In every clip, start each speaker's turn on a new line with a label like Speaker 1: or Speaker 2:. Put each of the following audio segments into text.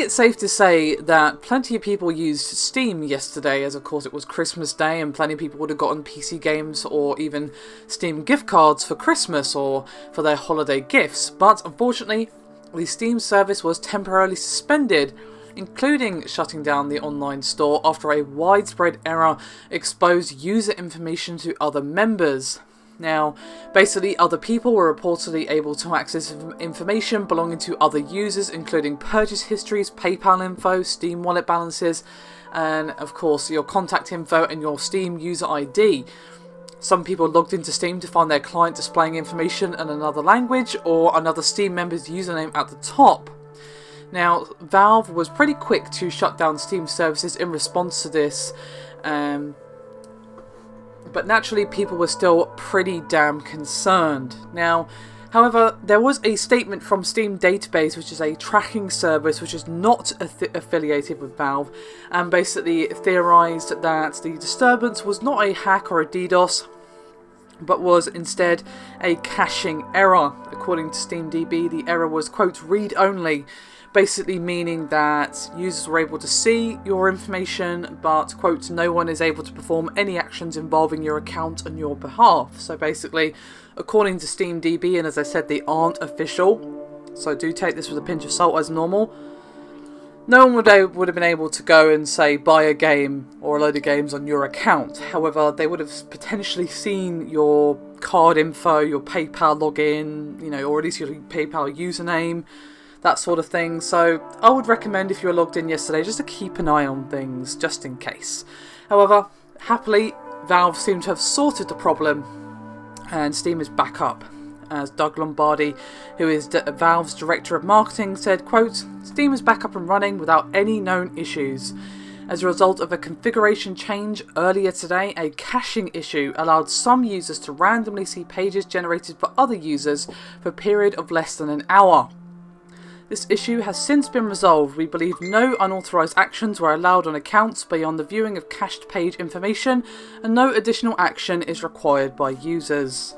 Speaker 1: think it's safe to say that plenty of people used Steam yesterday, as of course it was Christmas Day, and plenty of people would have gotten PC games or even Steam gift cards for Christmas or for their holiday gifts. But unfortunately, the Steam service was temporarily suspended, including shutting down the online store after a widespread error exposed user information to other members. Now, basically, other people were reportedly able to access information belonging to other users, including purchase histories, PayPal info, Steam wallet balances, and of course your contact info and your Steam user ID. Some people logged into Steam to find their client displaying information in another language or another Steam member's username at the top. Now, Valve was pretty quick to shut down Steam services in response to this, but naturally people were still pretty damn concerned. Now, however, there was a statement from Steam Database, which is a tracking service which is not affiliated with Valve, and basically theorized that the disturbance was not a hack or a DDoS, but was instead a caching error. According to SteamDB, the error was, quote, read-only, basically meaning that users were able to see your information, but, quote, no one is able to perform any actions involving your account on your behalf. So basically, according to SteamDB, and as I said, they aren't official, so do take this with a pinch of salt as normal, no one would have been able to go and, say, buy a game or a load of games on your account. However, they would have potentially seen your card info, your PayPal login, or at least your PayPal username, that sort of thing. So I would recommend, if you were logged in yesterday, just to keep an eye on things, just in case. However, happily, Valve seem to have sorted the problem, and Steam is back up. As Doug Lombardi, who is Valve's Director of Marketing, said, quote, Steam is back up and running without any known issues. As a result of a configuration change earlier today, a caching issue allowed some users to randomly see pages generated for other users for a period of less than an hour. This issue has since been resolved. We believe no unauthorized actions were allowed on accounts beyond the viewing of cached page information, and no additional action is required by users.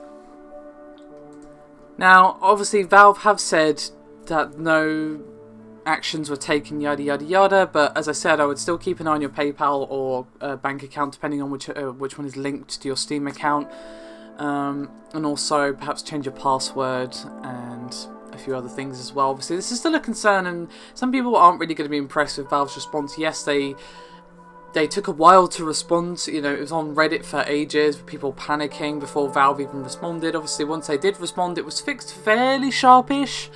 Speaker 1: Now, obviously, Valve have said that no actions were taken, yada yada yada, but as I said, I would still keep an eye on your PayPal or bank account, depending on which one is linked to your Steam account, and also perhaps change your password and a few other things as well. Obviously, this is still a concern, and some people aren't really going to be impressed with Valve's response. Yes, they took a while to respond. It was on Reddit for ages, with people panicking before Valve even responded. Obviously, once they did respond, it was fixed fairly sharpish,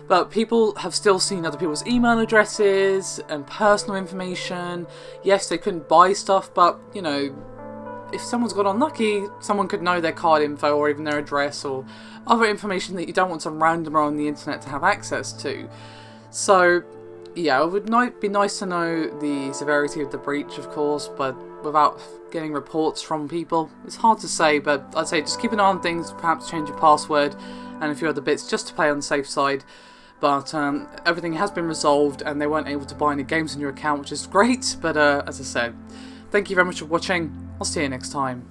Speaker 1: but people have still seen other people's email addresses and personal information. Yes, they couldn't buy stuff, but, if someone's got unlucky, someone could know their card info or even their address or other information that you don't want some randomer on the internet to have access to. So, yeah, it would be nice to know the severity of the breach, of course, but without getting reports from people, it's hard to say. But I'd say just keep an eye on things, perhaps change your password and a few other bits just to play on the safe side. But everything has been resolved, and they weren't able to buy any games on your account, which is great. But as I said, thank you very much for watching. I'll see you next time.